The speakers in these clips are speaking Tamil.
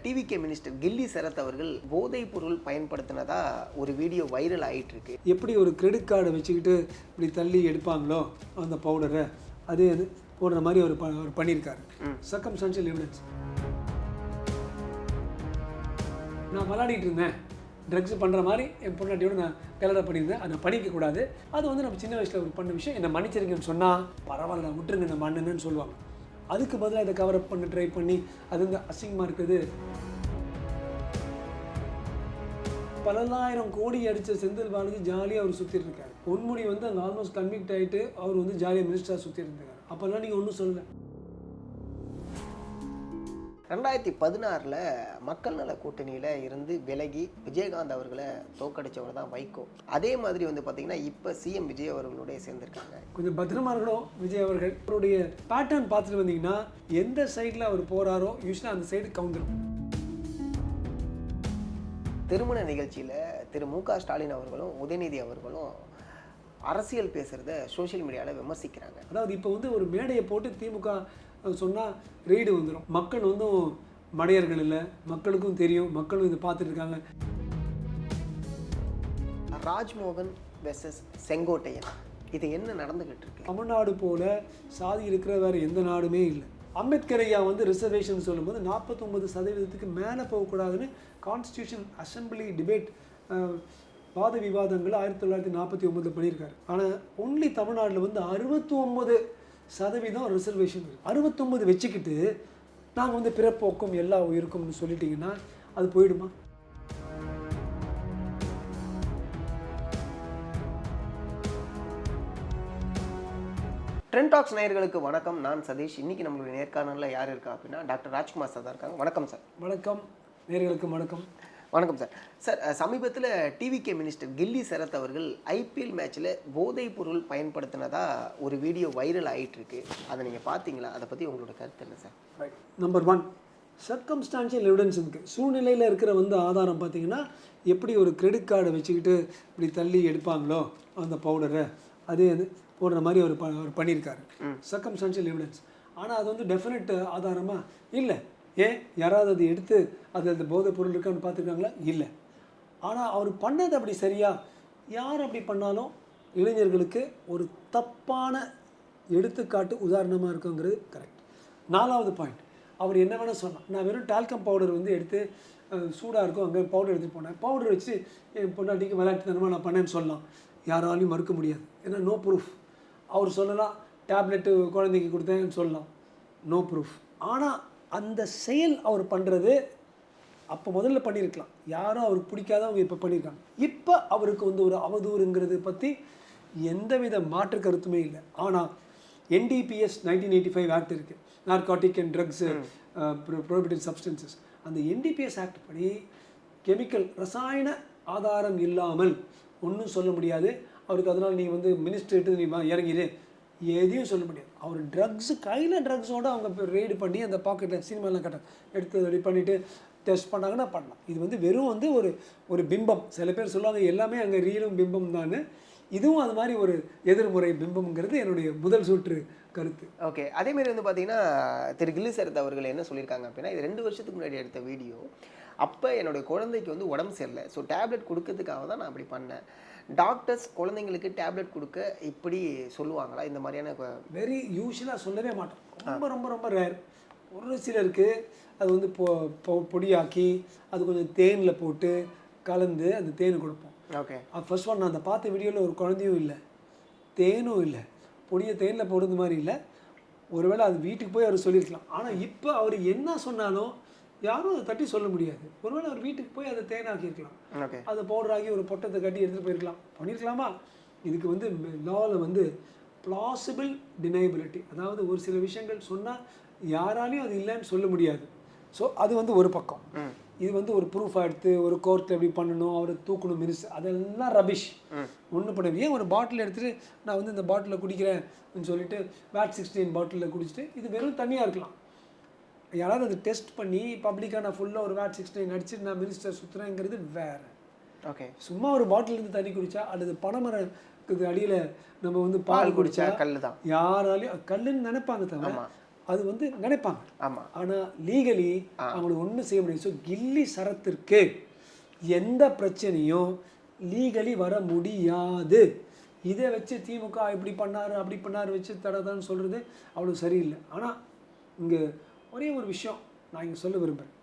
டிவிகே மினிஸ்டர் கில்லி சரத் அவர்கள் போதைப் பொருள் பயன்படுத்தினதா ஒரு வீடியோ வைரல் ஆகிட்டு இருக்கு. எப்படி ஒரு கிரெடிட் கார்டை வச்சுக்கிட்டு இப்படி தள்ளி எடுப்பாங்களோ அந்த பவுடரை அதே இது போடுற மாதிரி அவர் பண்ணியிருக்காரு. Circumstantial evidence. நான் விளையாடிட்டு இருந்தேன், ட்ரக்ஸ் பண்ணுற மாதிரி என் பொண்ணாட்டியோட நான் கல்யாணம் பண்ணியிருந்தேன், அதை பண்ணிக்கக்கூடாது, அது வந்து நம்ம சின்ன வயசில் ஒரு பண்ண விஷயம், என்னை மன்னிச்சிருங்கன்னு சொன்னால் பரவாயில்ல விட்டுருங்க இந்த மண்ணுன்னு சொல்லுவாங்க. அதுக்கு பதிலாக இதை கவர் அப் பண்ண ட்ரை பண்ணி அது வந்து அசிங்கமாக இருக்குது. பல்லாயிரம் கோடி அடித்த செந்தில் பாலாஜி ஜாலியாக அவர் சுற்றிட்டு இருக்காரு. பொன்முடி வந்து அங்கே ஆல்மோஸ்ட் கன்விக்ட் ஆகிட்டு அவர் வந்து ஜாலியாக மினிஸ்டராக சுற்றிட்டு இருக்காரு. அப்போல்லாம் நீங்கள் ஒன்றும் சொல்லலை. 2016 மக்கள் நல கூட்டணியில் இருந்து விலகி விஜயகாந்த் அவர்களை தோக்கடிச்சவர் தான் வைகோ. அதே மாதிரி வந்து பார்த்தீங்கன்னா இப்போ சிஎம் விஜய் அவர்களோட சேர்ந்திருக்காங்க. கொஞ்சம் பத்திரமா இருக்கணும் விஜய் அவர்கள். அவருடைய பேட்டர்ன் பார்த்துட்டு வந்தீங்கன்னா எந்த சைடில் அவர் போகிறாரோ யூஸ்வலாக அந்த சைடு கவுந்துடும். திருமண நிகழ்ச்சியில் திரு மு.க. ஸ்டாலின் அவர்களும் உதயநிதி அவர்களும் அரசியல் பேசுகிறத சோஷியல் மீடியாவில் விமர்சிக்கிறாங்க. அதாவது இப்போ வந்து ஒரு மேடையை போட்டு திமுக சொன்னால் ரெய்டு வந்துடும். மக்கள் வந்து மடையர்கள் இல்லை, மக்களுக்கும் தெரியும், மக்களும் இதை பார்த்துட்டு இருக்காங்க. ராஜ்மோகன் வெர்சஸ் செங்கோட்டையன், இது என்ன நடந்துகிட்டு இருக்கு? தமிழ்நாடு போல சாதி இருக்கிற வேற எந்த நாடுமே இல்லை. அம்பேத்கர் ஐயா வந்து ரிசர்வேஷன் சொல்லும்போது 49% மேலே போகக்கூடாதுன்னு கான்ஸ்டியூஷன் அசம்பிளி டிபேட் வாத விவாதங்கள் 1949 பண்ணியிருக்காரு. ஆனால் ஒன்லி தமிழ்நாட்டில் வந்து 69% ரிசர்வேஷன் இருக்குது. 69 வச்சுக்கிட்டு நாங்கள் வந்து பிறப்போக்கும் எல்லா உயிருக்கும்னு சொல்லிட்டீங்கன்னா அது போயிடுமா? ட்ரெண்ட் டாக்ஸ் நேயர்களுக்கு வணக்கம். நான் சதீஷ். இன்னைக்கு நம்மளுடைய நேர்காணலில் யார் இருக்கா அப்படின்னா டாக்டர் ராஜ்குமார் சார் தான் இருக்காங்க. வணக்கம் சார். வணக்கம் நேயர்களுக்கு வணக்கம். வணக்கம் சார். சார், சமீபத்தில் டிவிகே மினிஸ்டர் கில்லி சரத் அவர்கள் ஐபிஎல் மேட்ச்சில் போதைப் பொருள் பயன்படுத்தினதா ஒரு வீடியோ வைரல் ஆகிட்டு இருக்கு. அதை நீங்கள் பார்த்தீங்களா? அதை பற்றி உங்களோட கருத்து என்ன sir? Right. Number 1, circumstantial evidence இருக்குது. சூழ்நிலையில் இருக்கிற வந்து ஆதாரம் பார்த்தீங்கன்னா எப்படி ஒரு கிரெடிட் கார்டை வச்சுக்கிட்டு இப்படி தள்ளி எடுப்பாங்களோ அந்த பவுடரை அதே இது போடுற மாதிரி அவர் பண்ணியிருக்காரு. Circumstantial evidence. ஆனால் அது வந்து டெஃபினட் ஆதாரமாக இல்லை. ஏன் யாராவது அது எடுத்து அது அந்த போதைப் பொருள் இருக்கான்னு பார்த்துருக்காங்களா? இல்லை. ஆனால் அவர் பண்ணது அப்படி சரியா? யார் அப்படி பண்ணாலும் இளைஞர்களுக்கு ஒரு தப்பான எடுத்துக்காட்டு உதாரணமாக இருக்குங்கிறது கரெக்ட். 4வது பாயிண்ட், அவர் என்ன வேணால் சொல்லலாம். நான் வெறும் டால்கம் பவுடர் வந்து எடுத்து சூடாக இருக்கும் அங்கே பவுடர் எடுத்துகிட்டு போனேன், பவுடர் வச்சு என் பொண்டாட்டிக்கு விளையாட்டுத்தனமாக நான் பண்ணேன்னு சொல்லலாம். யாராலையும் மறுக்க முடியாது. ஏன்னா நோ ப்ரூஃப். அவர் சொல்லலாம் டேப்லெட்டு குழந்தைக்கு கொடுத்தேன்னு சொல்லலாம், நோ ப்ரூஃப். ஆனால் அந்த செயல் அவர் பண்ணுறது அப்போ முதல்ல பண்ணியிருக்கலாம். யாரும் அவருக்கு பிடிக்காதவங்க இப்போ பண்ணியிருக்காங்க. இப்போ அவருக்கு வந்து ஒரு அவதூறுங்கிறது பற்றி எந்தவித மாற்று கருத்துமே இல்லை. ஆனால் NDPS 1985 ஆக்ட் இருக்குது, narcotic and drugs prohibited substances. அந்த NDPS ஆக்ட் படி கெமிக்கல் ரசாயன ஆதாரம் இல்லாமல் ஒன்றும் சொல்ல முடியாது அவருக்கு. அதனால் நீ வந்து மினிஸ்ட்ரேட்டு நீ இறங்கிடு, எதையும் சொல்ல முடியாது. அவர் ட்ரக்ஸு கையில் ட்ரக்ஸோடு அவங்க ரெய்டு பண்ணி அந்த பாக்கெட்டில் சினிமாலாம் கட்ட எடுத்து ரெடி பண்ணிவிட்டு டெஸ்ட் பண்ணாங்கன்னா பண்ணலாம். இது வந்து வெறும் வந்து ஒரு பிம்பம். சில பேர் சொல்லுவாங்க எல்லாமே அங்கே ரியலும் பிம்பம் தான். இதுவும் அது மாதிரி ஒரு எதிர்முறை பிம்பம்ங்கிறது என்னுடைய முதல் சூற்று கருத்து. ஓகே. அதேமாரி வந்து பார்த்தீங்கன்னா திரு கில்லி சரத் அவர்கள் என்ன சொல்லியிருக்காங்க அப்படின்னா, இது 2 வருஷத்துக்கு முன்னாடி எடுத்த வீடியோ. அப்போ என்னுடைய குழந்தைக்கு வந்து உடம்பு சரியில்லை, ஸோ டேப்லெட் கொடுக்கறதுக்காக தான் நான் அப்படி பண்ணேன். டாக்டர்ஸ் குழந்தைங்களுக்கு டேப்லெட் கொடுக்க இப்படி சொல்லுவாங்களா? இந்த மாதிரியான வெரி யூஸ்வலாக சொல்லவே மாட்டோம். ரொம்ப ரொம்ப ரொம்ப ரேர். ஒரு சிலருக்கு அது வந்து பொடியாக்கி அது கொஞ்சம் தேனில் போட்டு கலந்து அந்த தேன் கொடுப்போம். ஓகே. ஃபர்ஸ்ட் ஒன், நான் அந்த பார்த்த வீடியோவில் ஒரு குழந்தையும் இல்லை, தேனும் இல்லை, பொடியை தேனில் போடுறது மாதிரி இல்லை. ஒருவேளை அது வீட்டுக்கு போய் அவர் சொல்லியிருக்கலாம். ஆனால் இப்போ அவர் என்ன சொன்னாலும் யாரும் அதை தட்டி சொல்ல முடியாது. ஒருவேளை அவர் வீட்டுக்கு போய் அதை தேனாக்கியிருக்கலாம், அதை பவுடராகி ஒரு பொட்டத்தை கட்டி எடுத்துகிட்டு போயிருக்கலாம், பண்ணியிருக்கலாமா? இதுக்கு வந்து லாவில் வந்து பிளாசிபிள் டினைபிலிட்டி, அதாவது ஒரு சில விஷயங்கள் சொன்னால் யாராலையும் அது இல்லைன்னு சொல்ல முடியாது. ஸோ அது வந்து ஒரு பக்கம். இது வந்து ஒரு ப்ரூஃபாக எடுத்து ஒரு கோர்ட்டில் எப்படி பண்ணணும், அவரை தூக்கணும் மினிஸ்டர், அதெல்லாம் ரபிஷ். ஒன்றும் பண்ண ஏன் ஒரு பாட்டில் எடுத்துகிட்டு நான் வந்து இந்த பாட்டிலில் குடிக்கிறேன்னு சொல்லிட்டு VAT 16 பாட்டிலில் குடிச்சிட்டு இது வெறும் தண்ணியாக இருக்கலாம். யாராவது அதை டெஸ்ட் பண்ணி பப்ளிக்காக நான் ஃபுல்லாக ஒரு VAT 16 அடிச்சுட்டு நான் மினிஸ்டர் சுற்றுறேங்கிறது வேறு. ஓகே. சும்மா ஒரு பாட்டிலேருந்து தண்ணி குடித்தா அல்லது பனைமரத்துக்கு அடியில் நம்ம வந்து பால் குடித்தா கல் தான். யாராலையும் கல்லுன்னு நினைப்பாங்க தவிர அது வந்து நினைப்பாங்க. ஆமா. ஆனால் லீகலி அவங்களுக்கு ஒன்றும் செய்ய முடியாது. ஸோ கில்லி சரத்திற்கு எந்த பிரச்சனையும் லீகலி வர முடியாது. இதை வச்சு திமுக இப்படி பண்ணார் அப்படி பண்ணார் வச்சு தடதான்னு சொல்கிறது அவ்வளோ சரியில்லை. ஆனால் இங்கே ஒரே ஒரு விஷயம் நான் இங்கே சொல்ல விரும்புகிறேன்.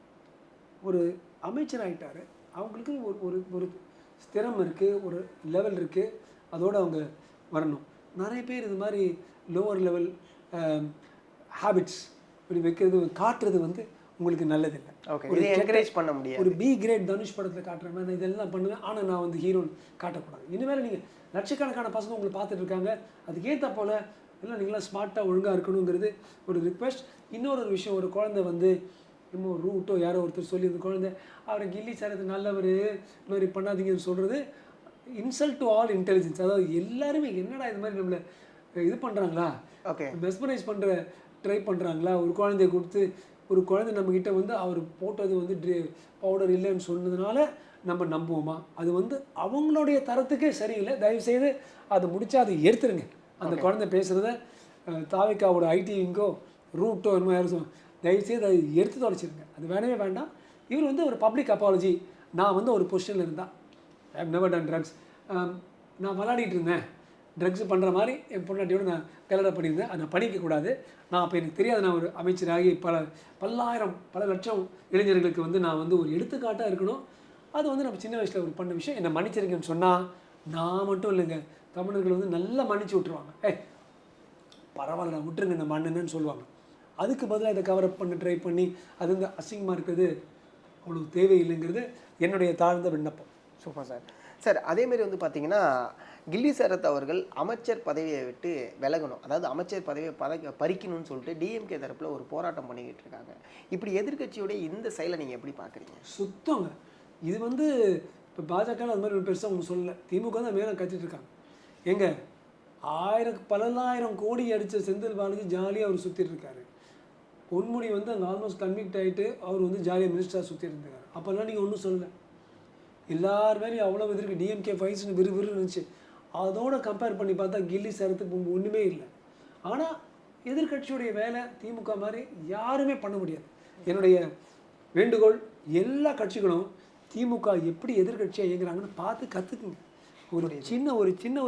ஒரு அமைச்சர் ஆகிட்டார், அவங்களுக்கு ஒரு ஒரு ஒரு ஸ்திரம் இருக்குது, ஒரு லெவல் இருக்குது, அதோடு அவங்க வரணும். நிறைய பேர் இது மாதிரி லோவர் லெவல் ஹேபிட்ஸ் இப்படி வைக்கிறது காட்டுறது வந்து உங்களுக்கு நல்லதில்லை. ஒரு என்கரேஜ் பண்ண முடியாது. ஒரு பி கிரேட் தனுஷ் படத்தில் காட்டுற மாதிரி நான் இதெல்லாம் பண்ணுவேன், ஆனால் நான் வந்து ஹீரோன்னு காட்டக்கூடாது. இனிமேல் நீங்கள் லட்சக்கணக்கான பசங்க உங்களை பார்த்துட்டு இருக்காங்க, அதுக்கேற்ற போல் இல்லை நீங்களாம் ஸ்மார்ட்டாக ஒழுங்காக இருக்கணுங்கிறது ஒரு ரிக்வெஸ்ட். இன்னொரு விஷயம், ஒரு குழந்தை வந்து இன்னும் ரூட்டோ யாரோ ஒருத்தர் சொல்லி அந்த குழந்தை அவரை கில்லி சாரது நல்லவர் இந்த மாதிரி பண்ணாதீங்கன்னு சொல்கிறது இன்சல்ட் டு ஆல் இன்டெலிஜென்ஸ். அதாவது எல்லாருமே என்னடா இது மாதிரி நம்மளை இது பண்ணுறாங்களா, மெஸ்மரைஸ் பண்ணுற ட்ரை பண்ணுறாங்களா. ஒரு குழந்தைய கொடுத்து ஒரு குழந்தை நம்மக்கிட்ட வந்து அவர் போட்டது வந்து பவுடர் இல்லைன்னு சொன்னதுனால நம்ம நம்புவோமா? அது வந்து அவங்களுடைய தரத்துக்கே சரியில்லை. தயவுசெய்து அதை முடிச்சா அதை எடுத்துருங்க. அந்த குழந்தை பேசுகிறத தாவிக்காவோட ஐடிங்கோ ரூட்டோ என்னமோ யாரும் தயவுசெய்து அதை எடுத்து தொலைச்சிருங்க. அது வேணவே வேண்டாம். இவர் வந்து ஒரு பப்ளிக் அப்பாலஜி, நான் வந்து ஒரு பொசிஷனில் இருந்தால் I have never done drugs, நான் விளையாடிட்டு இருந்தேன், ட்ரக்ஸ் பண்ணுற மாதிரி என் பொண்டாட்டியோடு நான் கல்யாணம் பண்ணியிருந்தேன், அதை பண்ணிக்கக்கூடாது. நான் அப்போ எனக்கு தெரியாது, நான் ஒரு அமைச்சராகி பல லட்சம் இளைஞர்களுக்கு வந்து நான் வந்து ஒரு எடுத்துக்காட்டாக இருக்கணும். அது வந்து நம்ம சின்ன வயசில் ஒரு பண்ண விஷயம். என்னை மன்னிச்சிருக்கேன்னு சொன்னால் நான் மட்டும் இல்லைங்க, தமிழர்கள் வந்து நல்லா மன்னிச்சு விட்ருவாங்க. பரவாயில்ல விட்டுருங்க இந்த மண்ணுன்னு சொல்லுவாங்க. அதுக்கு பதிலாக இதை கவரப் பண்ணி ட்ரை பண்ணி அது வந்து அசிங்கமாக இருக்கிறது அவ்வளோ தேவையில்லைங்கிறது என்னுடைய தாழ்ந்த விண்ணப்பம். Super sir. சார் அதேமாரி வந்து பார்த்தீங்கன்னா கில்லி சரத் அவர்கள் அமைச்சர் பதவியை விட்டு விலகணும், அதாவது அமைச்சர் பதவியை பறிக்கணும்னு சொல்லிட்டு டிஎம்கே தரப்பில் ஒரு போராட்டம் பண்ணிக்கிட்டு இருக்காங்க. இப்படி எதிர்கட்சியோடைய இந்த செயலை நீங்கள் எப்படி பார்க்குறீங்க? சுத்தங்க. இது வந்து இப்போ பாஜக அது மாதிரி ஒரு பெருசாக ஒன்று சொல்லலை, திமுக தான் மேலே கத்திட்டு இருக்காங்க. எங்க பல்லாயிரம் கோடி அடித்த செந்தில் பாலாஜி ஜாலியாக அவர் சுற்றிட்டு இருக்காரு. பொன்முடி வந்து அங்கே ஆல்மோஸ்ட் கன்விக்ட் ஆகிட்டு அவர் வந்து ஜாலியாக மினிஸ்டராக சுற்றிட்டு இருந்தார். அப்போல்லாம் நீங்கள் ஒன்றும் சொல்லலை. எல்லாருமே அவ்வளோ எதிர்க்கு டிஎம்கே ஃபைட்ஸ்னு விறுவிறு இருந்துச்சு. அதோட கம்பேர் பண்ணி பார்த்தா கில்லி சரத்துக்கு ஒன்றுமே இல்லை. ஆனால் எதிர்கட்சியுடைய வேலை திமுக மாதிரி யாருமே பண்ண முடியாது. என்னுடைய வேண்டுகோள், எல்லா கட்சிகளும் திமுக எப்படி எதிர்கட்சியாக இயங்குறாங்கன்னு பார்த்து கற்றுக்குங்க. ஒரு சின்ன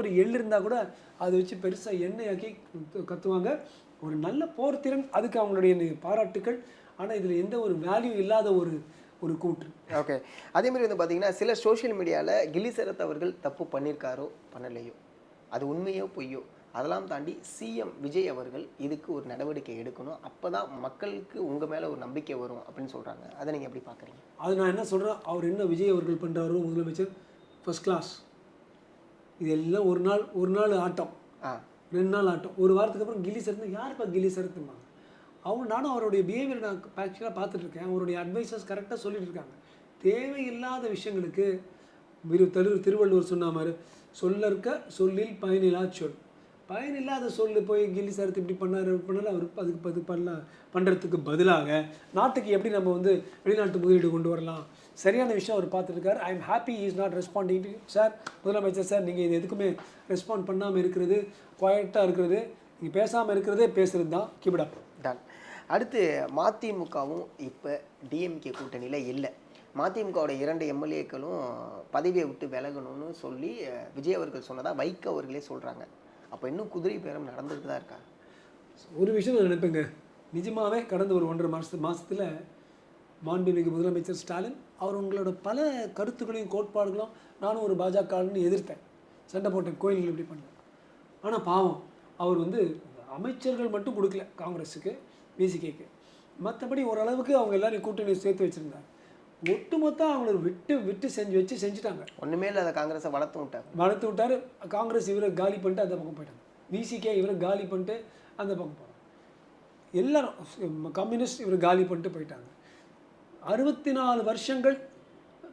ஒரு எள் இருந்தால் கூட அதை வச்சு பெருசாக எண்ணெயாக்கி கற்றுவாங்க. ஒரு நல்ல போர் திறன், அதுக்கு அவங்களுடைய பாராட்டுக்கள். ஆனால் இதில் எந்த ஒரு வேல்யூ இல்லாத ஒரு கூற்று. ஓகே. அதேமாதிரி வந்து பார்த்தீங்கன்னா சில சோஷியல் மீடியாவில் கில்லி சரத் அவர்கள் தப்பு பண்ணியிருக்காரோ பண்ணலையோ, அது உண்மையோ பொய்யோ, அதெல்லாம் தாண்டி சிஎம் விஜய் அவர்கள் இதுக்கு ஒரு நடவடிக்கை எடுக்கணும், அப்போ தான் மக்களுக்கு உங்கள் மேலே ஒரு நம்பிக்கை வரும் அப்படின்னு சொல்கிறாங்க. அதை நீங்கள் எப்படி பார்க்குறீங்க? அது நான் என்ன சொல்கிறேன், அவர் என்ன விஜய் அவர்கள் பண்ணுறாரோ முதலமைச்சர் ஃபர்ஸ்ட் கிளாஸ். இதெல்லாம் ஒரு நாள் ஆட்டம், 2 நாள் ஆட்டம், ஒரு வாரத்துக்கு அப்புறம் கில்லி சரத்து யாருப்பா கில்லி சரத்தும்பாங்க. நானும் அவருடைய பிஹேவியர் நான் ஆக்சுவலாக பார்த்துட்ருக்கேன். அவருடைய அட்வைசர்ஸ் கரெக்டாக சொல்லிட்டு இருக்காங்க. தேவையில்லாத விஷயங்களுக்கு திருவள்ளுவர் சொன்ன மாதிரி சொல்லற்க சொல்லில் பயனில்லா சொல். பயனில்லாத சொல்லு போய் கில்லி சரத்து இப்படி பண்ணார் அவர் அதுக்கு பண்ணுறதுக்கு பதிலாக நாட்டுக்கு எப்படி நம்ம வந்து வெளிநாட்டு முதலீடு கொண்டு வரலாம், சரியான விஷயம் அவர் பார்த்துருக்காரு. I am happy is not responding to sir. முதலமைச்சர் சார், நீங்கள் இது எதுக்குமே ரெஸ்பாண்ட் பண்ணாமல் இருக்கிறது, குவாய்ட்டாக இருக்கிறது, நீங்கள் பேசாமல் இருக்கிறதே பேசுகிறது தான். Keep it up. டன். அடுத்து மதிமுகவும் இப்போ டிஎம்கே கூட்டணியில் இல்லை. மதிமுகவோட 2 எம்எல்ஏக்களும் பதவியை விட்டு விலகணும்னு சொல்லி விஜய் அவர்கள் சொன்னதாக வைகோ அவர்களே சொல்கிறாங்க. அப்போ இன்னும் குதிரை பேரம் நடந்துட்டு தான் இருக்கா? ஒரு விஷயம் நான் நினைப்பேங்க, நிஜமாகவே கடந்த ஒரு 1.5 மாதத்தில் மாண்புமிகு முதலமைச்சர் ஸ்டாலின் அவங்களோட பல கருத்துக்களையும் கோட்பாடுகளும் நானும் ஒரு பாஜகன்னு எதிர்த்தேன், சண்டை போட்டேன், கோயில்கள் இப்படி பண்ணேன். ஆனால் பாவம் அவர் வந்து அமைச்சர்கள் மட்டும் கொடுக்கல காங்கிரஸுக்கு, பிசிகேக்கு, மற்றபடி ஓரளவுக்கு அவங்க எல்லாரையும் கூட்டணி சேர்த்து வச்சுருந்தாங்க. ஒட்டுமொத்தம் அவங்கள விட்டு செஞ்சுட்டாங்க. ஒன்றுமே இல்லை, அதை காங்கிரஸை வளர்த்து விட்டார். காங்கிரஸ் இவரை காலி பண்ணிட்டு அந்த பக்கம் போயிட்டாங்க. பிசிகே இவரை காலி பண்ணிட்டு அந்த பக்கம் போகிறாங்க. எல்லாரும் கம்யூனிஸ்ட் இவரை காலி பண்ணிட்டு போயிட்டாங்க. 64 வருஷங்கள்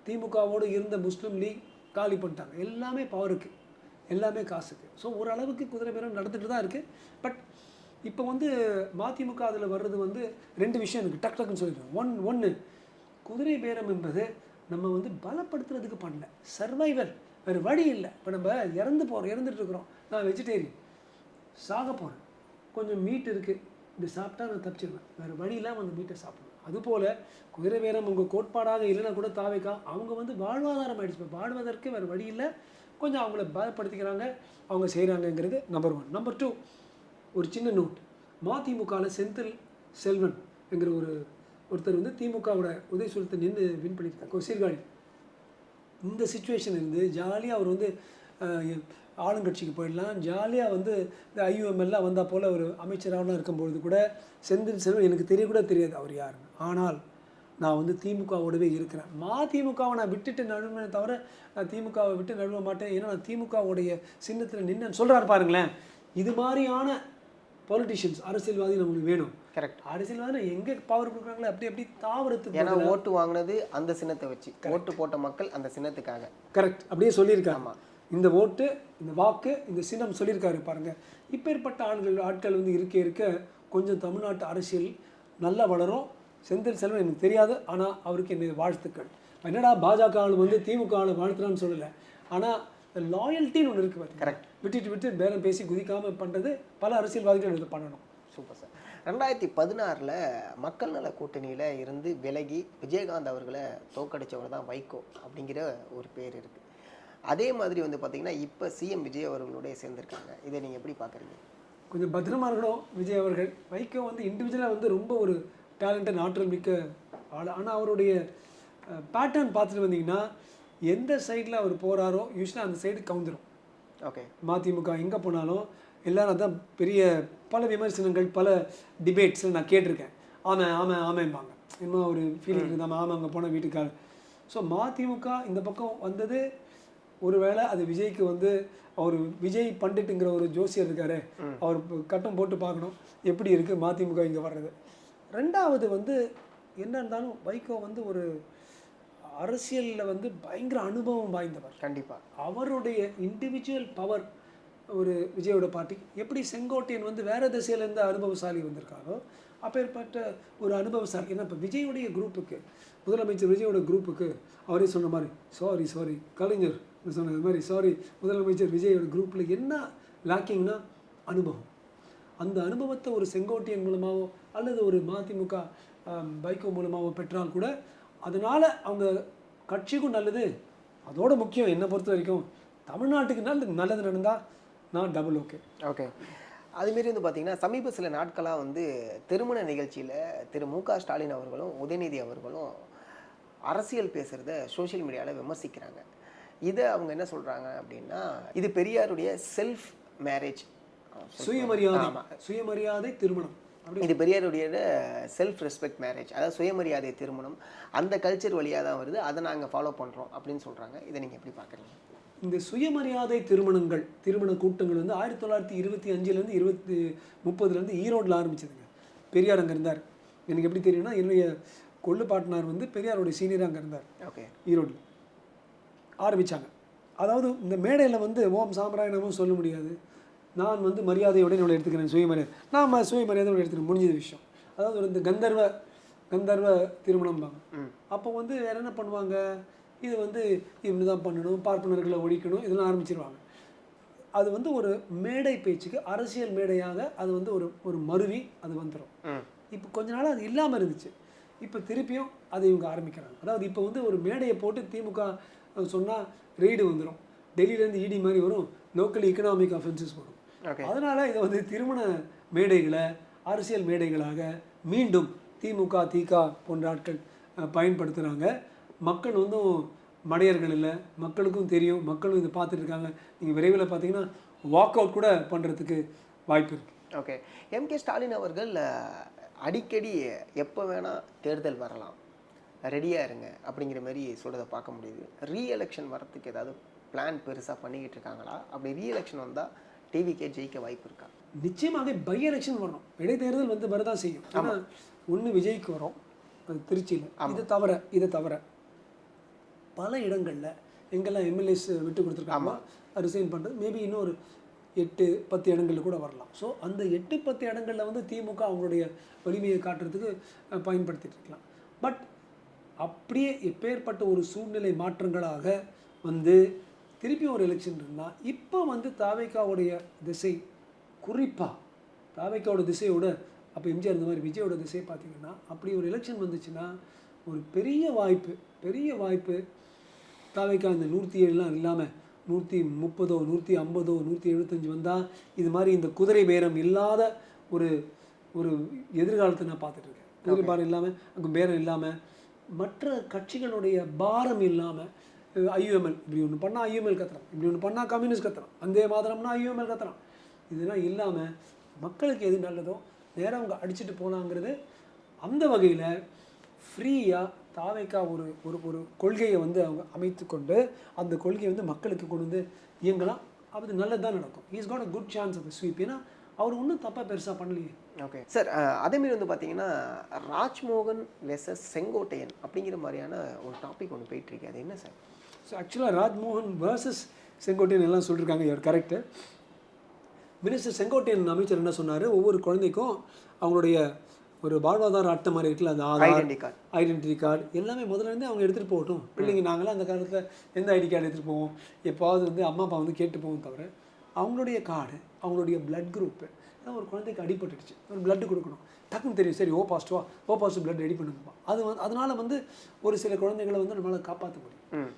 திமுகவோடு இருந்த முஸ்லீம் லீக் காலி பண்ணிட்டாங்க. எல்லாமே பவருக்கு, எல்லாமே காசுக்கு. ஸோ ஓரளவுக்கு குதிரை பேரம் நடந்துட்டு தான் இருக்குது. பட் இப்போ வந்து மதிமுக அதில் வர்றது வந்து 2 விஷயம் இருக்குது, டக்குன்னு சொல்லிடுறேன். ஒன்று குதிரை பேரம் என்பது நம்ம வந்து பலப்படுத்துறதுக்கு பண்ணல, சர்வைவல், வேறு வழி இல்லை. இப்போ நம்ம இறந்துட்டு இருக்கிறோம். நான் வெஜிடேரியன், சாக போகிறேன், கொஞ்சம் மீட் இருக்குது, இப்படி சாப்பிட்டா நான் தப்பிச்சிருவேன், வேறு வழி இல்லாமல் அந்த மீட்டை சாப்பிடணும். அதுபோல் குதிரை வீரம் உங்கள் கோட்பாடாக இல்லைன்னா கூட தாவேக்கா அவங்க வந்து வாழ்வாதாரம் ஆகிடுச்சு. இப்போ வாழ்வதற்கு வேறு வழி இல்லை, கொஞ்சம் அவங்கள பாதப்படுத்திக்கிறாங்க, அவங்க செய்கிறாங்கங்கிறது நம்பர் 1. நம்பர் 2, ஒரு சின்ன நோட். மதிமுகவில் செந்தில் செல்வன் என்கிற ஒருத்தர் வந்து திமுகவோட உதயசூரத்தை நின்று வின் பண்ணியிருக்காங்க சீர்காழி. இந்த சுச்சுவேஷன் இருந்து ஜாலியாக அவர் வந்து ஆளுங்கட்சிக்கு போயிடலாம், ஜாலியாக வந்து இந்த ஐயுஎம்எல்லாம் வந்தால் போல் ஒரு அமைச்சராகலாம் இருக்கும்பொழுது கூட செந்தில் செல்வன் எனக்கு தெரியக்கூட தெரியாது அவர் யாருன்னு. ஆனால் நான் வந்து திமுகவோடவே இருக்கிறேன், மதிமுகவை நான் விட்டுட்டு நழுவேன் தவிர நான் திமுகவை விட்டு நழுவ மாட்டேன், ஏன்னா நான் திமுகவுடைய சின்னத்தில் நின்று சொல்கிறாரு பாருங்களேன். இது மாதிரியான பொலிட்டிஷியன்ஸ் அரசியல்வாதி நம்மளுக்கு வேணும். கரெக்ட். அரசியல்வாதி எங்கே பவர் கொடுக்குறாங்களோ அப்படி அப்படி தாவரத்துக்கு, ஏன்னா ஓட்டு வாங்கினது அந்த சின்னத்தை வச்சு, ஓட்டு போட்ட மக்கள் அந்த சின்னத்துக்காக. கரெக்ட், அப்படியே சொல்லியிருக்காங்க. இந்த ஓட்டு, இந்த வாக்கு, இந்த சின்னம் சொல்லியிருக்காரு பாருங்க. இப்பேற்பட்ட ஆட்கள் வந்து இருக்க கொஞ்சம் தமிழ்நாட்டு அரசியல் நல்லா வளரும். செந்தில் செல்வன் எனக்கு தெரியாது, ஆனால் அவருக்கு என்னுடைய வாழ்த்துக்கள். என்னடா பாஜக வந்து திமுக வாழ்த்துறான்னு சொல்லலை, ஆனால் லாயல்ட்டின்னு ஒன்று இருக்குது பார்த்து. கரெக்ட். விட்டு பேரம் பேசி குதிக்காமல் பண்ணுறது பல அரசியல்வாதிகள் இதை பண்ணணும். Super sir. 2016 மக்கள் நல கூட்டணியில் இருந்து விலகி விஜயகாந்த் அவர்களை தோக்கடிச்சவர் தான் வைகோ அப்படிங்கிற ஒரு பேர் இருக்குது. அதே மாதிரி வந்து பார்த்திங்கன்னா இப்போ சிஎம் விஜய் அவர்களோட சேர்ந்துருக்காங்க. இதை நீங்கள் எப்படி பார்க்குறீங்க? கொஞ்சம் பத்திரமா இருக்கணும் விஜய் அவர்கள். வைகோ வந்து இண்டிவிஜுவலாக வந்து ரொம்ப ஒரு டேலண்டட் ஆற்றல் மிக்க ஆள். ஆனால் அவருடைய பேட்டர்ன் பார்த்துட்டு வந்தீங்கன்னா எந்த சைடில் அவர் போகிறாரோ யூஸ்வலாக அந்த சைடு கவுந்துடும். ஓகே. மதிமுக எங்கே போனாலும் எல்லோரும் அதான் பெரிய பல விமர்சனங்கள், பல டிபேட்ஸ் நான் கேட்டிருக்கேன். ஆமைம்பாங்க, இன்னும் ஒரு ஃபீலிங் இருந்தாமல் ஆமாம் அங்கே போன வீட்டுக்காக. ஸோ மதிமுக இந்த பக்கம் வந்தது ஒருவேளை அது விஜய்க்கு வந்து அவர் விஜய் பண்டிட்டுங்கிற ஒரு ஜோசியர் இருக்காரு, அவர் கட்டம் போட்டு பார்க்கணும் எப்படி இருக்குது மதிமுக இங்கே வர்றது. ரெண்டாவது வந்து என்ன இருந்தாலும் வைகோ வந்து ஒரு அரசியலில் வந்து பயங்கர அனுபவம் வாய்ந்தவர். கண்டிப்பாக அவருடைய இண்டிவிஜுவல் பவர் ஒரு விஜயோட பார்ட்டிக்கு எப்படி செங்கோட்டையன் வந்து வேறு திசையிலேருந்து அனுபவசாலி வந்திருக்காரோ அப்பேற்பட்ட ஒரு அனுபவசாலி. ஏன்னா இப்போ விஜயோடைய குரூப்புக்கு, முதலமைச்சர் விஜயோட குரூப்புக்கு அவரே சொன்ன மாதிரி சாரி கலைஞர் சொன்னது மாதிரி சாரி முதலமைச்சர் விஜயோட குரூப்பில் என்ன லேக்கிங்னா அனுபவம். அந்த அனுபவத்தை ஒரு செங்கோட்டையன் மூலமாகவோ அல்லது ஒரு மதிமுக வைகோ மூலமாகவோ பெற்றால் கூட அதனால் அவங்க கட்சிக்கும் நல்லது. அதோட முக்கியம் என்னை பொறுத்த வரைக்கும் தமிழ்நாட்டுக்கு நல்லது நடந்தால் நான் டபுள் ஓகே. அதுமாரி வந்து பார்த்திங்கன்னா சமீப சில நாட்களாக வந்து திருமண நிகழ்ச்சியில் திரு மு.க. ஸ்டாலின் அவர்களும் உதயநிதி அவர்களும் அரசியல் பேசுகிறத சோஷியல் மீடியாவில் விமர்சிக்கிறாங்க. இதை அவங்க என்ன சொல்கிறாங்க அப்படின்னா, இது பெரியாருடைய செல்ஃப் மேரேஜ், சுயமரியாதை திருமணம், இது பெரியாருடைய செல்ஃப் ரெஸ்பெக்ட் மேரேஜ், அதாவது சுயமரியாதை திருமணம், அந்த கல்ச்சர் வழியாக தான் வருது, அதை நாங்கள் ஃபாலோ பண்ணுறோம் அப்படின்னு சொல்கிறாங்க. இதை நீங்கள் எப்படி பார்க்குறீங்க? இந்த சுயமரியாதை திருமண கூட்டங்கள் வந்து 1925 2030 ஈரோட்டில் ஆரம்பிச்சதுங்க. பெரியார் அங்கே இருந்தார். எனக்கு எப்படி தெரியும்னா என்னுடைய கொள்ளு பாட்டனார் வந்து பெரியாரோடைய சீனியராக அங்கே இருந்தார். ஓகே. ஈரோட்டில் ஆரம்பித்தாங்க. அதாவது இந்த மேடையில் வந்து ஓம் சாம்பிராயணமும் சொல்ல முடியாது, நான் வந்து மரியாதையோடு என்னோட எடுத்துக்கிறேன், சுயமரியாதையோடு எடுத்துக்கிறேன், முடிஞ்சது விஷயம். அதாவது ஒரு இந்த கந்தர்வ திருமணம்பாங்க. அப்போ வந்து வேறு என்ன பண்ணுவாங்க, இது வந்து இப்படி தான் பண்ணணும், பார்ப்பனர்களை ஒழிக்கணும், இதெல்லாம் ஆரம்பிச்சிருவாங்க. அது வந்து ஒரு மேடை பேச்சுக்கு அரசியல் மேடையாக அது வந்து ஒரு மருவி அது வந்துடும். இப்போ கொஞ்ச நாள் அது இல்லாமல் இருந்துச்சு, இப்போ திருப்பியும் அதை இவங்க ஆரம்பிக்கிறாங்க. அதாவது இப்போ வந்து ஒரு மேடையை போட்டு திமுக சொன்னால் ரெய்டு வந்துடும், டெல்லியிலேருந்து இடி மாதிரி வரும், லோக்கல் எக்கனாமிக் அஃபென்சஸ் வரும். அதனால் இதை வந்து திருமண மேடைகளை அரசியல் மேடைகளாக மீண்டும் திமுக போன்ற ஆட்கள் பயன்படுத்துகிறாங்க. மக்கள் வந்து மடையர்கள் இல்லை, மக்களுக்கும் தெரியும், மக்களும் இதை பார்த்துட்டு இருக்காங்க. நீங்கள் விரைவில் பார்த்தீங்கன்னா வாக் அவுட் கூட பண்ணுறதுக்கு வாய்ப்பு இருக்குது. ஓகே. எம்.கே. ஸ்டாலின் அவர்கள் அடிக்கடி எப்போ வேணால் தேர்தல் வரலாம், ரெடியாக இருங்க அப்படிங்கிற மாதிரி சொல்கிறத பார்க்க முடியுது. ரீஎலெக்ஷன் வரத்துக்கு ஏதாவது பிளான் பெருசாக பண்ணிக்கிட்டு இருக்காங்களா? அப்படி ரீஎலெக்ஷன் வந்தால் டிவிக்கே ஜெயிக்க வாய்ப்பு இருக்கா? நிச்சயமாக பை எலெக்ஷன் வரணும், இடைத்தேர்தல் வந்து வரதான் செய்யும். ஆனால் ஒன்று விஜய்க்கு வரும், அது திருச்சியில். இதை தவிர பல இடங்களில் எங்கெல்லாம் எம்எல்ஏஸ் விட்டு கொடுத்துருக்காங்க ரிசைன் பண்ணுறது, மேபி இன்னும் ஒரு 8-10 இடங்களில் கூட வரலாம். ஸோ அந்த 8-10 இடங்களில் வந்து திமுக அவங்களுடைய வலிமையை காட்டுறதுக்கு பயன்படுத்திட்டு இருக்கலாம். பட் அப்படியே எப்பேற்பட்ட ஒரு சூழ்நிலை மாற்றங்களாக வந்து திருப்பி ஒரு எலெக்ஷன் இருந்தால் இப்போ வந்து தாவேக்காவுடைய திசை, குறிப்பாக தாவேக்காவோட திசையோட அப்போ எம்ஜிஆர் இந்த மாதிரி விஜயோட திசை பார்த்தீங்கன்னா அப்படி ஒரு எலெக்ஷன் வந்துச்சுன்னா ஒரு பெரிய வாய்ப்பு தாவைக்கா இந்த 107 இல்லாமல் 130 150 175 வந்தால் இது மாதிரி இந்த குதிரை பேரம் இல்லாத ஒரு ஒரு எதிர்காலத்தை நான் பார்த்துட்டு இருக்கேன். குதிரை பாரம் இல்லாமல் அங்கே பேரம் இல்லாமல் மற்ற கட்சிகளுடைய பாரம் இல்லாமல் ஐயூஎம்எல் இப்படி ஒன்று பண்ணால் ஐயூஎம்எல் கத்துறான், இப்படி ஒன்று பண்ணால் கம்யூனிஸ்ட் கத்துறான், வந்தே மாதரம்னா ஐயூஎம்எல் கத்துறான். இதெல்லாம் இல்லாமல் மக்களுக்கு எது நல்லதோ நேராக அவங்க அடிச்சுட்டு போகலாங்கிறது. அந்த வகையில் ஃப்ரீயாக தாவைக்கா ஒரு ஒரு ஒரு கொள்கையை வந்து அவங்க அமைத்து கொண்டு அந்த கொள்கையை வந்து மக்களுக்கு கொண்டு வந்து இயங்கலாம். அது நல்லது தான் நடக்கும். Is got a good chance of sweep. ஏன்னா அவர் ஒன்றும் தப்பாக பெருசாக பண்ணலையே. ஓகே சார், அதேமாரி வந்து பார்த்தீங்கன்னா ராஜ்மோகன் வெர்சஸ் செங்கோட்டையன் அப்படிங்கிற மாதிரியான ஒரு டாபிக் ஒன்று போயிட்டுருக்கு. அது என்ன சார்? ஸோ ஆக்சுவலாக ராஜ்மோகன் வர்சஸ் செங்கோட்டையன் எல்லாம் சொல்லியிருக்காங்க. இவர் கரெக்டு. மினிஸ்டர் செங்கோட்டையன் அமைச்சர் என்ன சொன்னார், ஒவ்வொரு குழந்தைக்கும் அவங்களுடைய ஒரு வாழ்வாதார அட்டை மாதிரி இருக்குல்ல, அந்த ஆதார் ஐடென்டிட்டி கார்டு எல்லாமே முதல்லேருந்தே அவங்க எடுத்துகிட்டு போகட்டும். பிள்ளைங்க நாங்களாம் அந்த காலத்தில் எந்த ஐடி கார்டு எடுத்துகிட்டு போவோம், எப்போவாவது வந்து அம்மா அப்பா வந்து கேட்டு போவோம். தவிர அவங்களுடைய கார்டு, அவங்களுடைய பிளட் குரூப்பு, ஒரு குழந்தைக்கு அடிபட்டுடுச்சு, ஒரு பிளட்டு கொடுக்கணும், டக்குன்னு தெரியும், சரி ஓ பாசிட்டிவ் பிளட் ரெடி பண்ணுங்கப்பா. அதனால் வந்து ஒரு சில குழந்தைகளை வந்து நம்மளால் காப்பாற்ற முடியும்.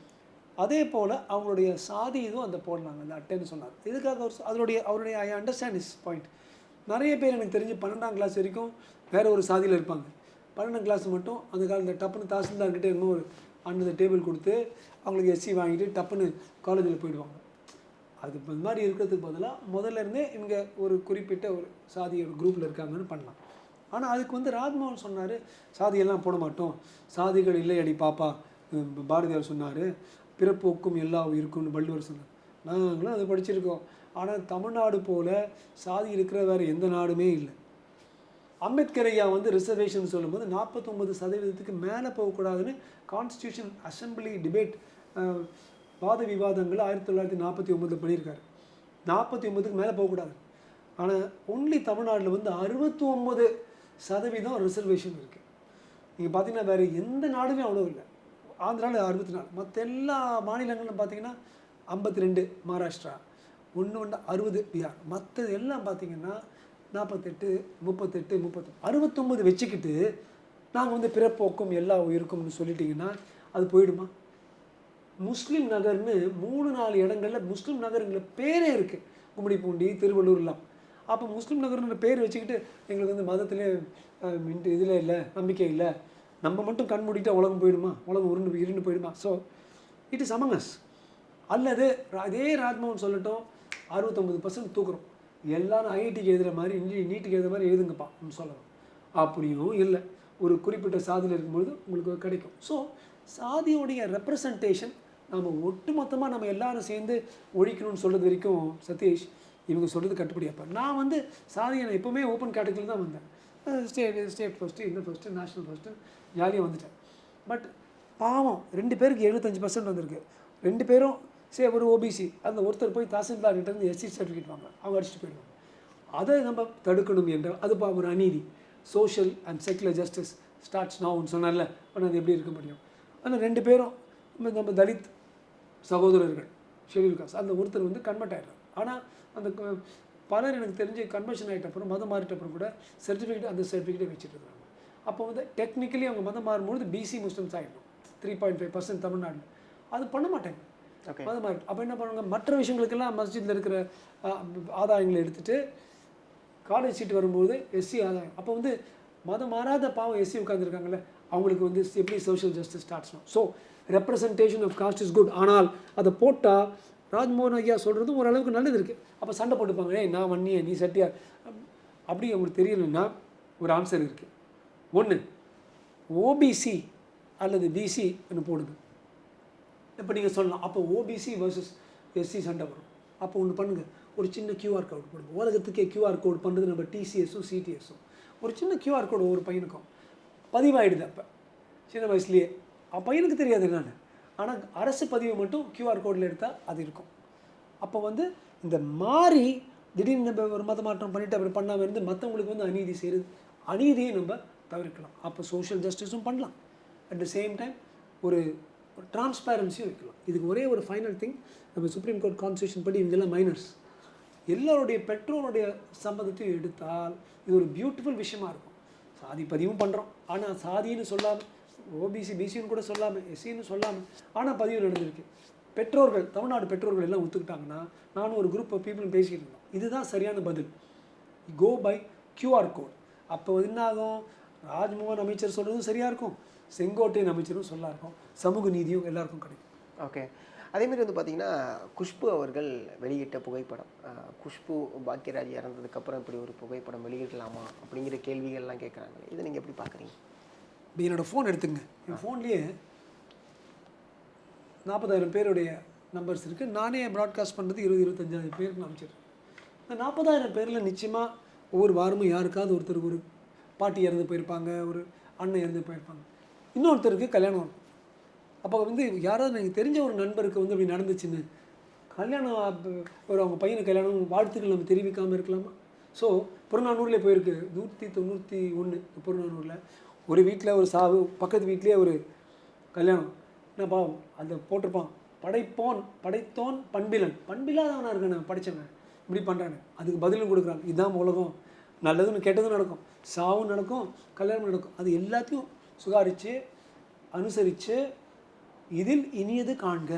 அதே போல் அவங்களுடைய சாதி இதுவும் அந்த போடலாங்க அந்த அட்டைன்னு சொன்னார். இதுக்காக அவருடைய ஐ அண்டர்ஸ்டாண்ட் இஸ் பாயிண்ட். நிறைய பேர் எனக்கு தெரிஞ்சு 12ஆம் கிளாஸ் வரைக்கும் வேறு ஒரு சாதியில் இருப்பாங்க. 12ஆம் கிளாஸ் மட்டும் அந்த காலத்தில் டப்புன்னு தாசில்தார்கிட்ட இன்னும் ஒரு அந்த டேபிள் கொடுத்து அவங்களுக்கு எஸ்சி வாங்கிட்டு டப்புன்னு காலேஜில் போயிடுவாங்க. அது இந்த மாதிரி இருக்கிறதுக்கு பதிலாக முதல்ல இருந்தே இங்கே ஒரு குறிப்பிட்ட ஒரு சாதி ஒரு குரூப்பில் இருக்காங்கன்னு பண்ணலாம். ஆனால் அதுக்கு வந்து ராஜ்மோகன் சொன்னார், சாதியெல்லாம் போட மாட்டோம், சாதிகள் இல்லை அடி பாப்பா. பாரதியார் சொன்னார், பிறப்போக்கும் எல்லா இருக்கும்னு வள்ளுவர் சொன்னார். நாங்களும் அதை படிச்சிருக்கோம். ஆனால் தமிழ்நாடு போல் சாதி இருக்கிற வேறு எந்த நாடுமே இல்லை. அம்பேத்கர் ஐயா வந்து ரிசர்வேஷன் சொல்லும்போது 49% மேலே போகக்கூடாதுன்னு கான்ஸ்டியூஷன் அசம்பிளி டிபேட் வாத விவாதங்கள் 1949 பண்ணியிருக்காரு. 49க்கு மேலே போகக்கூடாது. ஆனால் ஒன்லி தமிழ்நாட்டில் வந்து 69% ரிசர்வேஷன் இருக்குது. நீங்கள் பார்த்தீங்கன்னா வேறு எந்த நாடுமே அவ்வளோ இல்லை. ஆந்திராவில் 64, மற்ற எல்லா மாநிலங்களும் பார்த்தீங்கன்னா 52 மகாராஷ்டிரா, 60 பீகார், மற்றது எல்லாம் பார்த்தீங்கன்னா 48, 38, 69 வச்சுக்கிட்டு நாங்கள் வந்து பிறப்போக்கும் எல்லா உயிருக்கும்னு சொல்லிட்டிங்கன்னா அது போயிடுமா? முஸ்லீம் நகர்னு 3-4 இடங்களில் முஸ்லீம் நகருங்கிற பேரே இருக்குது. கும்மிடிப்பூண்டி, திருவள்ளூர்லாம். அப்போ முஸ்லீம் நகர்ன்ற பேர் வச்சுக்கிட்டு எங்களுக்கு வந்து மதத்திலே இதில் இல்லை, நம்பிக்கை இல்லை, நம்ம மட்டும் கண் மூடிட்டால் உலகம் போயிடுமா, உலகம் இருண்டு போயிடுமா? So it is among as. அல்லது அதே ராஜ்மோகன் சொல்லட்டும், 69% தூக்குறோம், எல்லாரும் ஐஐடிக்கு எழுதுகிற மாதிரி நீட்டுக்கு எழுதுகிற மாதிரி எழுதுங்கப்பா சொல்லலாம். அப்படியும் இல்லை, ஒரு குறிப்பிட்ட சாதியில் இருக்கும்பொழுது உங்களுக்கு கிடைக்கும். ஸோ சாதியோடைய ரெப்ரசன்டேஷன் நம்ம ஒட்டு மொத்தமாக நம்ம எல்லாரும் சேர்ந்து ஒழிக்கணும்னு சொல்கிறது வரைக்கும் சதீஷ் இவங்க சொல்கிறது கட்டுப்படியாப்பா. நான் வந்து சாதியை நான் எப்போவுமே ஓப்பன் கேட்டகரியில் தான் வந்தேன். ஸ்டேட் ஃபஸ்ட்டு, இந்த ஃபஸ்ட்டு, நேஷ்னல் ஃபஸ்ட்டு ஜாலியாக வந்துட்டேன். பட் பாவம் 2 பேருக்கு 75% வந்திருக்கு. 2 பேரும் ஒரு ஓபிசி, அந்த ஒருத்தர் போய் தாசில்தார்கிட்ட இருந்து எஸ்சி சர்டிஃபிகேட் வாங்க, அவங்க அடிச்சுட்டு போயிடுவாங்க. அதை நம்ம தடுக்கணும் என்றால் அது ஒரு அநீதி. Social and secular justice starts நவுன்னு சொன்னார்ல, ஆனால் அது எப்படி இருக்க முடியும்? ஆனால் 2 பேரும் நம்ம தலித் சகோதரர்கள், ஷெட்யூல் காஸ்ட், அந்த ஒருத்தர் வந்து கன்வெர்ட் ஆகிடுறாங்க. ஆனால் அந்த பலர் எனக்கு தெரிஞ்சு கன்வர்ஷன் ஆகிட்ட அப்புறம் மதம் மாறிட்ட அப்புறம் கூட அந்த சர்டிஃபிகேட்டை வச்சுட்டு இருக்காங்க. அப்போ வந்து டெக்னிக்கலி அவங்க மதம் மாறும்போது பிசி முஸ்லிம்ஸ் ஆகிடும் 3.5% தமிழ்நாட்டில். அது பண்ண மாட்டாங்க மதம் மாறி. அப்போ என்ன பண்ணுவாங்க, மற்ற விஷயங்களுக்கெல்லாம் மஸ்ஜிதில் இருக்கிற ஆதாயங்களை எடுத்துகிட்டு காலேஜ் சீட்டு வரும்போது எஸ்சி ஆதாயம். அப்போ வந்து மதம் மாறாத பாவம் எஸ்சி உட்காந்துருக்காங்கல்ல, அவங்களுக்கு வந்து எப்படி சோஷியல் ஜஸ்டிஸ் ஸ்டார்ட்ஸ்னும். So representation of caste is good. ஆனால் அதை போட்டால் ராஜ்மோகன் ஐயா சொல்கிறதும் ஓரளவுக்கு நல்லது இருக்குது. அப்போ சண்டை போட்டுப்பாங்க, நான் வன்னியே நீ சட்டியா அப்படி அவங்களுக்கு தெரியலன்னா ஒரு ஆன்சர் இருக்குது. ஒன்று, ஓபிசி அல்லது பிசி போடுது. இப்போ நீங்கள் சொல்லலாம், அப்போ ஓபிசி வர்சஸ் எஸ்சி சண்டை வரும். அப்போ ஒன்று பண்ணுங்கள், ஒரு சின்ன QR கோடு போடுங்க. உலகத்துக்கே QR கோடு பண்ணுறது நம்ம டிசிஎஸும் சிடிஎஸும். ஒரு சின்ன QR கோடு ஒவ்வொரு பையனுக்கும் பதிவாயிடுது. அப்போ சின்ன வயசுலேயே பையனுக்கு தெரியாது என்னென்னு, ஆனால் அரசு பதிவு மட்டும் QR கோடில் எடுத்தால் அது இருக்கும். அப்போ வந்து இந்த மாதிரி திடீர்னு நம்ம ஒரு மத மாற்றம் பண்ணிவிட்டு அப்படி பண்ணாமல் இருந்து மற்றவங்களுக்கு வந்து அநீதி செய்கிறது, அநீதியை நம்ம தவிர்க்கலாம். அப்போ சோஷியல் ஜஸ்டிஸும் பண்ணலாம், அட் த சேம் டைம் ஒரு டிரான்ஸ்பேரன்சியும் வைக்கலாம். இதுக்கு ஒரே ஒரு ஃபைனல் திங், நம்ம சுப்ரீம் கோர்ட் கான்ஸ்டியூஷன் படி இவங்கெல்லாம் மைனர்ஸ், எல்லாருடைய பெற்றோருடைய சம்மதத்தையும் எடுத்தால் இது ஒரு பியூட்டிஃபுல் விஷயமா இருக்கும். சாதி பதிவும் பண்ணுறோம், ஆனால் சாதின்னு சொல்லாமல், ஓபிசி பிசின்னு கூட சொல்லாமல், எஸ்சின்னு சொல்லாமல், ஆனால் பதிவு நடந்திருக்கு. பெற்றோர்கள், தமிழ்நாடு பெற்றோர்கள் எல்லாம் ஒத்துக்கிட்டாங்கன்னா, நானும் ஒரு குரூப் ஆஃப் பீப்புளும் பேசிக்கிட்டு இருந்தோம். இதுதான் சரியான பதில். Go by QR code. அப்போ என்ன ஆகும்? ராஜ்மோகன் அமைச்சர் சொல்கிறதும் சரியாக இருக்கும், செங்கோட்டையன் அமைச்சரும் சொல்லா இருக்கும், சமூக நீதியும் எல்லாருக்கும் கிடைக்கும். ஓகே. அதேமாரி வந்து பார்த்தீங்கன்னா, குஷ்பு அவர்கள் வெளியிட்ட புகைப்படம், குஷ்பு பாக்யராஜ் இறந்ததுக்கப்புறம் இப்படி ஒரு புகைப்படம் வெளியிடலாமா அப்படிங்கிற கேள்விகள்லாம் கேட்குறாங்க. இதை நீங்கள் எப்படி பார்க்குறீங்க? இப்போ என்னோடய ஃபோன் எடுத்துங்க. என் ஃபோன்லேயே 40,000 பேருடைய நம்பர்ஸ் இருக்குது. நானே ப்ராட்காஸ்ட் பண்ணுறது 20-25,000 பேருக்கு நான் அமைச்சிருக்கேன். இந்த 40,000 பேரில் நிச்சயமாக ஒவ்வொரு வாரமும் யாருக்காவது ஒருத்தருக்கு ஒரு பாட்டி இறந்து போயிருப்பாங்க, ஒரு அண்ணன் இறந்து போயிருப்பாங்க, இன்னொருத்தருக்கு கல்யாணம் இருக்கும். அப்போ வந்து யாராவது எனக்கு தெரிஞ்ச ஒரு நண்பருக்கு வந்து அப்படி நடந்துச்சுன்னு கல்யாணம், ஒரு அவங்க பையனுக்கு கல்யாணம், வாழ்த்துக்கள் நம்ம தெரிவிக்காமல் இருக்கலாமா? ஸோ புறநானூரில் போயிருக்கு 191 புறநானூரில் ஒரு வீட்டில் ஒரு சாவு, பக்கத்து வீட்லேயே ஒரு கல்யாணம். என்ன பாவம், அந்த போட்டிருப்பான், படைத்தோன் பண்பில்லாதவனாக இருக்கானே படித்தவன் இப்படி பண்ணுறானே, அதுக்கு பதிலும் கொடுக்குறாங்க. இதுதான் உலகம், நல்லதுன்னு கெட்டதும் நடக்கும், சாவும் நடக்கும், கல்யாணம் நடக்கும். அது எல்லாத்தையும் சுதாரித்து அனுசரித்து இதில் இனியது காண்க,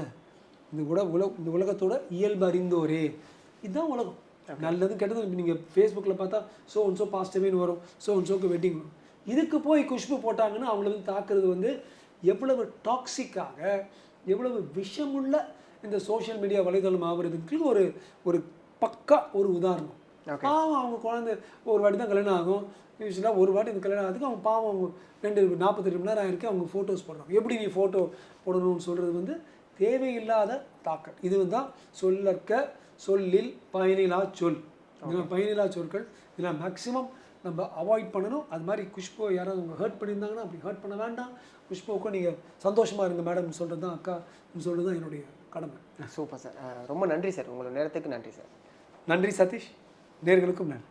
இந்த உலகத்தோட இயல்பு அறிந்தோரே, இதுதான் உலகம். நல்லதும் கெட்டதும். இப்போ நீங்கள் ஃபேஸ்புக்கில் பார்த்தா ஸோ பாசிட்டிவ்னு வரும், ஸோக்கு வெட்டிங் வரும். இதுக்கு போய் குஷ்பு போட்டாங்கன்னா அவங்கள வந்து தாக்குறது வந்து எவ்வளவு டாக்ஸிக்காக, எவ்வளவு விஷமுள்ள இந்த சோஷியல் மீடியா வலைதளம் ஆகுறதுக்கு ஒரு பக்கா ஒரு உதாரணம். பாவம் அவங்க குழந்தை ஒரு வாட்டி தான் கல்யாணம் ஆகும், யூஸ்வலாக ஒரு வாட்டி இந்த கல்யாணம் ஆகுதுக்கு அவங்க பாவம் அவங்க 48 மணி நேரம் ஆகிருக்கு, அவங்க ஃபோட்டோஸ் போடுறாங்க. எப்படி நீ ஃபோட்டோ போடணும்னு சொல்கிறது வந்து தேவையில்லாத தாக்கல். இது தான் சொல்லற்க சொல்லில் பயனிலா சொல். இதெல்லாம் பயனிலா சொற்கள், இதெல்லாம் மேக்ஸிமம் நம்ம அவாய்ட் பண்ணணும். அது மாதிரி குஷ்பு யாராவது அவங்க ஹர்ட் பண்ணியிருந்தாங்கன்னா அப்படி ஹர்ட் பண்ண வேண்டாம். குஷ்புவுக்கும் நீங்கள் சந்தோஷமாக இருங்க மேடம் சொல்கிறது தான், அக்கா சொல்கிறது தான் என்னுடைய கடமை. சூப்பர் சார், ரொம்ப நன்றி சார், உங்களோட நேரத்துக்கு நன்றி சார். நன்றி சதீஷ், நேயர்களுக்கும் நன்றி.